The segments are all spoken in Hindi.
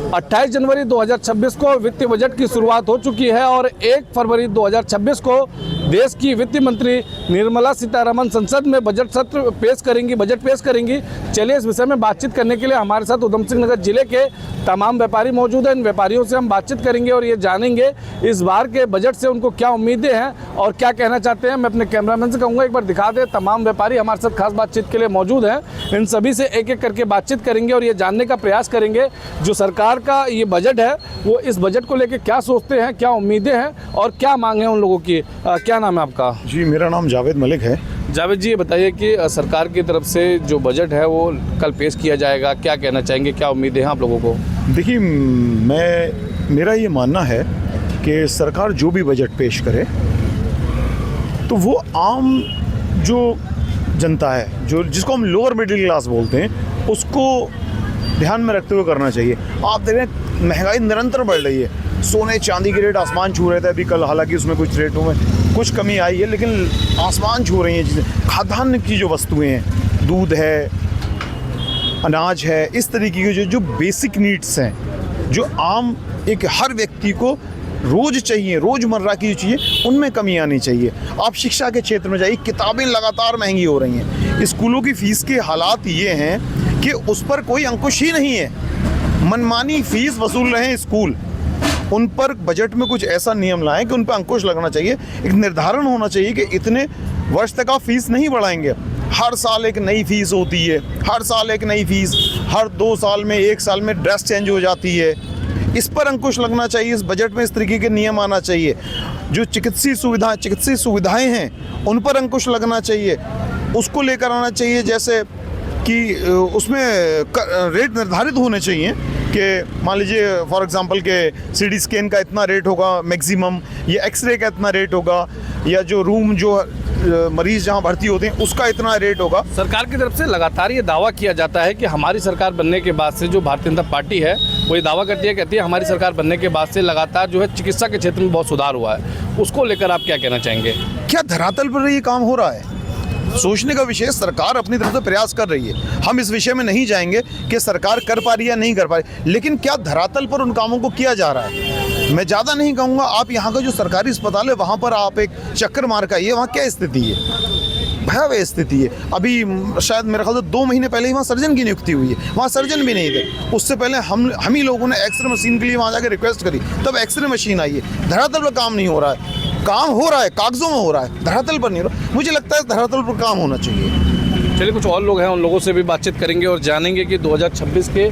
28 जनवरी 2026 को वित्तीय बजट की शुरुआत हो चुकी है और 1 फरवरी 2026 को देश की वित्त मंत्री निर्मला सीतारमण संसद में बजट सत्र पेश करेंगी। चलिए इस विषय में बातचीत करने के लिए हमारे साथ उधम सिंह नगर जिले के तमाम व्यापारी मौजूद हैं। इन व्यापारियों से हम बातचीत करेंगे और ये जानेंगे इस बार के बजट से उनको क्या उम्मीदें हैं और क्या कहना चाहते हैं। मैं अपने कैमरामैन से कहूँगा एक बार दिखा दे। तमाम व्यापारी हमारे साथ खास बातचीत के लिए मौजूद हैं। इन सभी से एक एक करके बातचीत करेंगे और ये जानने का प्रयास करेंगे जो सरकार का ये बजट है वो इस बजट को लेकर क्या सोचते हैं, क्या उम्मीदें हैं और क्या मांग है उन लोगों की। क्या नाम है आपका? जी, मेरा नाम जावेद मलिक है। जावेद जी, ये बताइए कि सरकार की तरफ से जो बजट है वो कल पेश किया जाएगा, क्या कहना चाहेंगे, क्या उम्मीदें हैं आप लोगों को? देखिए, मेरा ये मानना है कि सरकार जो भी बजट पेश करे तो वो आम जो जनता है, जो जिसको हम लोअर मिडिल क्लास बोलते हैं, उसको ध्यान में रखते हुए करना चाहिए। आप देख रहे हैं महंगाई निरंतर बढ़ रही है। सोने चांदी के रेट आसमान छू रहे थे अभी कल, हालांकि उसमें कुछ रेटों में कुछ कमी आई है, लेकिन आसमान छू रही हैं चीज़ें। खाद्यान्न की जो वस्तुएं हैं, दूध है, अनाज है, इस तरीके की जो बेसिक नीड्स हैं, जो आम एक हर व्यक्ति को रोज़ चाहिए, रोज़मर्रा की जो चीज़ें, उनमें कमी आनी चाहिए। आप शिक्षा के क्षेत्र में जाइए, किताबें लगातार महंगी हो रही हैं। स्कूलों की फ़ीस के हालात ये हैं कि उस पर कोई अंकुश ही नहीं है। मनमानी फ़ीस वसूल रहे हैं स्कूल। उन पर बजट में कुछ ऐसा नियम लाएं कि उन पर अंकुश लगना चाहिए। एक निर्धारण होना चाहिए कि इतने वर्ष तक आप फ़ीस नहीं बढ़ाएंगे। हर साल एक नई फ़ीस होती है, हर साल एक नई फ़ीस, हर 2 साल में 1 साल में ड्रेस चेंज हो जाती है। इस पर अंकुश लगना चाहिए। इस बजट में इस तरीके के नियम आना चाहिए। जो चिकित्सीय सुविधाएं हैं उन पर अंकुश लगना चाहिए, उसको लेकर आना चाहिए। जैसे कि उसमें रेट निर्धारित होने चाहिए कि मान लीजिए फॉर एग्जांपल के सीटी स्कैन का इतना रेट होगा मैक्सिमम, या एक्सरे का इतना रेट होगा, या जो रूम जो मरीज जहां भर्ती होते हैं उसका इतना रेट होगा। सरकार की तरफ से लगातार ये दावा किया जाता है कि हमारी सरकार बनने के बाद से जो भारतीय जनता पार्टी है वो ये दावा कहती है हमारी सरकार बनने के बाद से लगातार जो है चिकित्सा के क्षेत्र में बहुत सुधार हुआ है। उसको लेकर आप क्या कहना चाहेंगे? क्या धरातल पर ये काम हो रहा है? सोचने का विषय। सरकार अपनी तरफ से प्रयास कर रही है। हम इस विषय में नहीं जाएंगे कि सरकार कर पा रही है या नहीं कर पा रही, लेकिन क्या धरातल पर उन कामों को किया जा रहा है? मैं ज़्यादा नहीं कहूँगा। आप यहाँ का जो सरकारी अस्पताल है वहाँ पर आप एक चक्कर मार के आइए, वहाँ क्या स्थिति है, भयावह स्थिति है। अभी शायद मेरे ख्याल से 2 महीने पहले ही वहाँ सर्जन की नियुक्ति हुई है, वहाँ सर्जन भी नहीं थे। उससे पहले हम ही लोगों ने एक्सरे मशीन के लिए वहाँ जाकर रिक्वेस्ट करी, तब एक्सरे मशीन आई है। धरातल पर काम नहीं हो रहा है। काम हो रहा है, कागजों में हो रहा है, धरातल पर नहीं हो रहा। मुझे लगता है धरातल पर काम होना चाहिए। चलिए कुछ और लोग हैं, उन लोगों से भी बातचीत करेंगे और जानेंगे कि 2026 के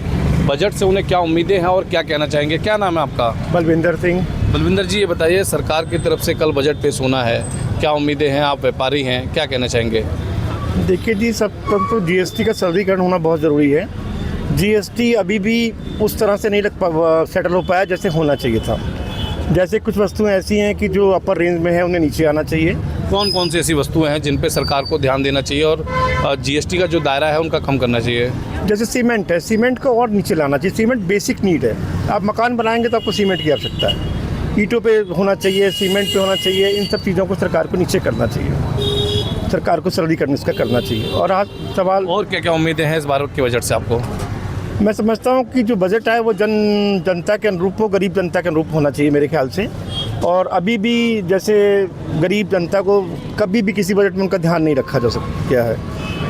बजट से उन्हें क्या उम्मीदें हैं और क्या कहना चाहेंगे। क्या नाम है आपका? बलविंदर सिंह। बलविंदर जी, ये बताइए सरकार की तरफ से कल बजट पेश होना है, क्या उम्मीदें हैं? आप व्यापारी हैं, क्या कहना चाहेंगे? देखिए जी, सब तो जीएसटी का सरलीकरण होना बहुत ज़रूरी है। जीएसटी अभी भी उस तरह से नहीं सेटल हो पाया जैसे होना चाहिए था। जैसे कुछ वस्तुएं ऐसी हैं कि जो अपर रेंज में है, उन्हें नीचे आना चाहिए। कौन कौन सी ऐसी वस्तुएं हैं जिन पे सरकार को ध्यान देना चाहिए और जीएसटी का जो दायरा है उनका कम करना चाहिए? जैसे सीमेंट है, सीमेंट को और नीचे लाना चाहिए। सीमेंट बेसिक नीड है। आप मकान बनाएंगे तो आपको सीमेंट की आवश्यकता है। ईंटों पे होना चाहिए, सीमेंट पे होना चाहिए। इन सब चीज़ों को सरकार को नीचे करना चाहिए, सरकार को सरलीकरण इसका करना चाहिए। और आज सवाल, और क्या क्या उम्मीदें हैं इस बार के बजट से आपको? मैं समझता हूँ कि जो बजट है वो जनता के अनुरूप हो, गरीब जनता के अनुरूप होना चाहिए मेरे ख्याल से। और अभी भी जैसे गरीब जनता को कभी भी किसी बजट में उनका ध्यान नहीं रखा जा सकता है।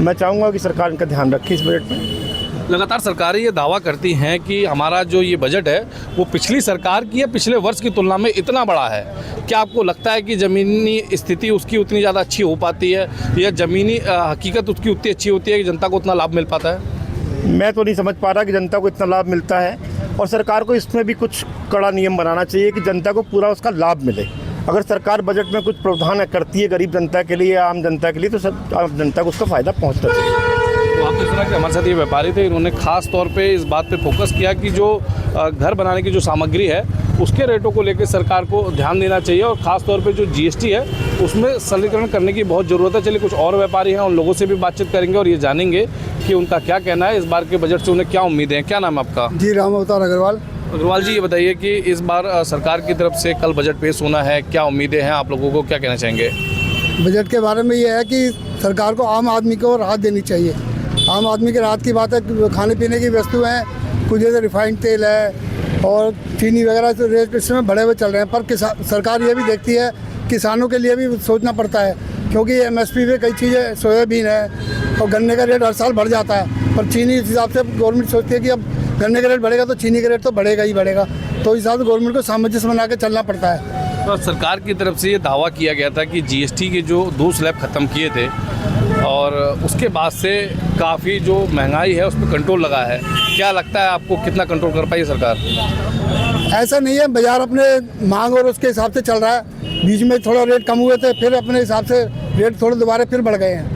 मैं चाहूँगा कि सरकार इनका ध्यान रखे इस बजट में। लगातार सरकारें ये दावा करती हैं कि हमारा जो ये बजट है वो पिछली सरकार की या पिछले वर्ष की तुलना में इतना बड़ा है। क्या आपको लगता है कि ज़मीनी स्थिति उसकी उतनी ज़्यादा अच्छी हो पाती है या ज़मीनी हकीकत उसकी उतनी अच्छी होती है कि जनता को उतना लाभ मिल पाता है? मैं तो नहीं समझ पा रहा कि जनता को इतना लाभ मिलता है। और सरकार को इसमें भी कुछ कड़ा नियम बनाना चाहिए कि जनता को पूरा उसका लाभ मिले। अगर सरकार बजट में कुछ प्रावधान करती है गरीब जनता के लिए या आम जनता के लिए, तो सब आम जनता को उसका फ़ायदा पहुंचना चाहिए। तो आपने सुना कि हमारे साथ ये व्यापारी थे, इन्होंने खास तौर पे इस बात पे फोकस किया कि जो घर बनाने की जो सामग्री है उसके रेटों को लेकर सरकार को ध्यान देना चाहिए और ख़ास तौर पे जो जीएसटी है उसमें सरलीकरण करने की बहुत ज़रूरत है। चलिए कुछ और व्यापारी हैं, उन लोगों से भी बातचीत करेंगे और ये जानेंगे कि उनका क्या कहना है, इस बार के बजट से उन्हें क्या उम्मीदें हैं। क्या नाम है आपका? जी, राम अवतार अग्रवाल। अग्रवाल जी, ये बताइए कि इस बार सरकार की तरफ से कल बजट पेश होना है, क्या उम्मीदें हैं आप लोगों को, क्या कहना चाहेंगे? बजट के बारे में ये है कि सरकार को आम आदमी को राहत देनी चाहिए। आम आदमी की राहत की बात है, खाने पीने की वस्तुएं, कुछ जैसे रिफाइंड तेल है, और चीनी वगैरह तो रेट इस समय बढ़े हुए चल रहे हैं। पर सरकार ये भी देखती है, किसानों के लिए भी सोचना पड़ता है, क्योंकि एमएसपी पे कई चीज़ें, सोयाबीन है और गन्ने का रेट हर साल बढ़ जाता है। पर चीनी इस हिसाब से गवर्नमेंट सोचती है कि अब गन्ने का रेट बढ़ेगा तो चीनी का रेट तो बढ़ेगा ही बढ़ेगा, तो इस हिसाब से गवर्नमेंट को सामंजस्य बना के चलना पड़ता है। तो सरकार की तरफ से ये दावा किया गया था कि जीएसटी के जो 2 स्लैब ख़त्म किए थे और उसके बाद से काफ़ी जो महंगाई है उस पर कंट्रोल लगा है। क्या लगता है आपको, कितना कंट्रोल कर पाई सरकार? ऐसा नहीं है, बाजार अपने मांग और उसके हिसाब से चल रहा है। बीच में थोड़ा रेट कम हुए थे, फिर अपने हिसाब से रेट थोड़े दोबारा फिर बढ़ गए हैं।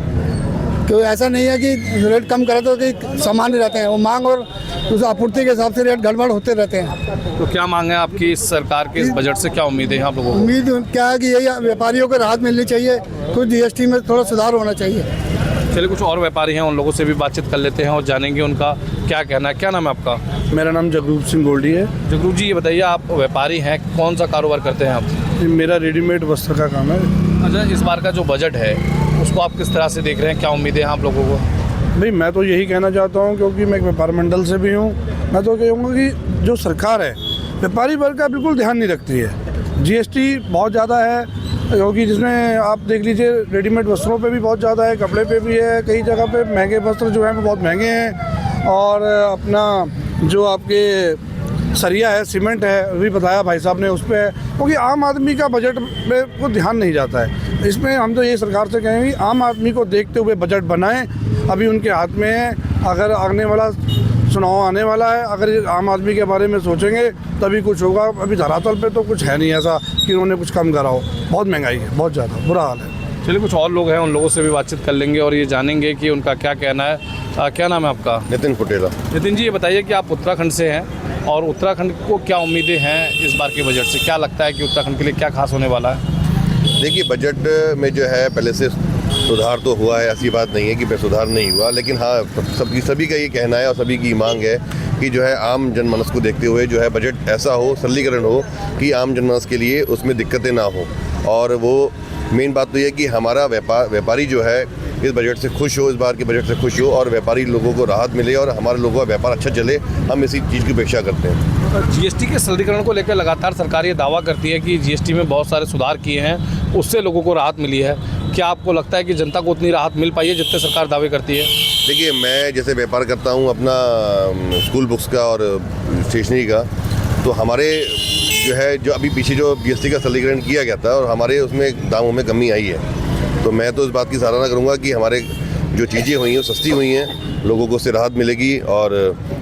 तो ऐसा नहीं है कि रेट कम करे तो कि सामान्य रहते हैं, वो मांग और उस आपूर्ति के हिसाब से रेट गड़बड़ होते रहते हैं। तो क्या मांग है आपकी इस सरकार के इस बजट से, क्या उम्मीद है आप लोगों को? उम्मीद क्या है कि यही व्यापारियों को राहत मिलनी चाहिए, कुछ जीएसटी में थोड़ा सुधार होना चाहिए। चलिए, कुछ और व्यापारी हैं, उन लोगों से भी बातचीत कर लेते हैं और जानेंगे उनका क्या कहना है। क्या नाम है आपका? मेरा नाम जगरूप सिंह गोल्डी है। जगरूप जी, ये बताइए, आप व्यापारी हैं, कौन सा कारोबार करते हैं आप? मेरा रेडीमेड वस्त्र का काम है। अच्छा, इस बार का जो बजट है उसको आप किस तरह से देख रहे हैं, क्या उम्मीदें हैं आप लोगों को? भाई मैं तो यही कहना चाहता हूँ, क्योंकि मैं एक व्यापार मंडल से भी हूँ, मैं तो कहूँगा कि जो सरकार है व्यापारी वर्ग का बिल्कुल ध्यान नहीं रखती है। जीएसटी बहुत ज़्यादा है, क्योंकि जिसमें आप देख लीजिए रेडीमेड वस्त्रों पे भी बहुत ज़्यादा है, कपड़े पे भी है, कई जगह पे महंगे वस्त्र जो हैं वो बहुत महंगे हैं। और अपना जो आपके सरिया है, सीमेंट है, भी बताया भाई साहब ने, उस पर है, क्योंकि आम आदमी का बजट पे को ध्यान नहीं जाता है। इसमें हम तो ये सरकार से कहेंगे आम आदमी को देखते हुए बजट बनाएं। अभी उनके हाथ में है, अगर आने वाला चुनाव आने वाला है, अगर आम आदमी के बारे में सोचेंगे तभी कुछ होगा। अभी धरातल पे तो कुछ है नहीं ऐसा कि उन्होंने कुछ कम करा हो। बहुत महंगाई है, बहुत ज़्यादा बुरा हाल है। चलिए, कुछ और लोग हैं, उन लोगों से भी बातचीत कर लेंगे और ये जानेंगे कि उनका क्या कहना है। क्या नाम है आपका? नितिन पटेला। नितिन जी, ये बताइए कि आप उत्तराखंड से हैं और उत्तराखंड को क्या उम्मीदें हैं इस बार के बजट से? क्या लगता है कि उत्तराखंड के लिए क्या खास होने वाला है? देखिए, बजट में जो है पहले से सुधार तो हुआ है, ऐसी बात नहीं है कि सुधार नहीं हुआ, लेकिन हाँ सभी का ये कहना है और सभी की मांग है कि जो है आम जनमानस को देखते हुए जो है बजट ऐसा हो, सरलीकरण हो कि आम जनमानस के लिए उसमें दिक्कतें ना हो। और वो मेन बात तो ये कि हमारा व्यापारी जो है इस बजट से खुश हो, इस बार के बजट से खुश हो और व्यापारी लोगों को राहत मिले और हमारे लोगों का व्यापार अच्छा चले। हम इसी चीज़ की अपेक्षा करते हैं। जीएसटी के सरलीकरण को लेकर लगातार सरकार ये दावा करती है कि जीएसटी में बहुत सारे सुधार किए हैं, उससे लोगों को राहत मिली है। क्या आपको लगता है कि जनता को उतनी राहत मिल पाई है जितने सरकार दावे करती है? देखिए, मैं जैसे व्यापार करता हूँ अपना स्कूल बुक्स का और स्टेशनरी का, तो हमारे जो है जो अभी पीछे जो जीएसटी का सरलीकरण किया गया था और हमारे उसमें दामों में कमी आई है, तो मैं तो इस बात की सराहना करूंगा कि हमारे जो चीज़ें हुई हैं वो सस्ती हुई हैं, लोगों को उससे राहत मिलेगी। और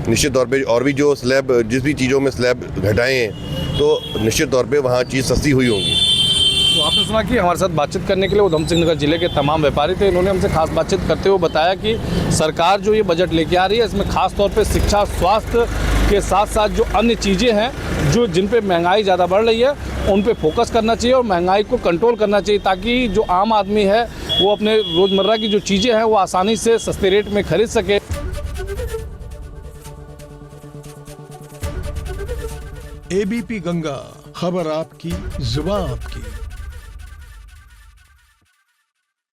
निश्चित तौर पे और भी जो स्लैब, जिस भी चीज़ों में स्लैब घटाए हैं तो निश्चित तौर पे वहाँ चीज़ सस्ती हुई होंगी। तो आपने सुना कि हमारे साथ बातचीत करने के लिए उधम सिंह नगर जिले के तमाम व्यापारी थे। इन्होंने हमसे खास बातचीत करते हुए बताया कि सरकार जो ये बजट लेके आ रही है इसमें खास तौर पे शिक्षा, स्वास्थ्य के साथ साथ जो अन्य चीज़ें हैं जो जिन पे महंगाई ज़्यादा बढ़ रही है उन पे फोकस करना चाहिए और महंगाई को कंट्रोल करना चाहिए, ताकि जो आम आदमी है वो अपने रोज़मर्रा की जो चीज़ें हैं वो आसानी से सस्ते रेट में खरीद सके। एबीपी गंगा, खबर आपकी, जुबान आपकी।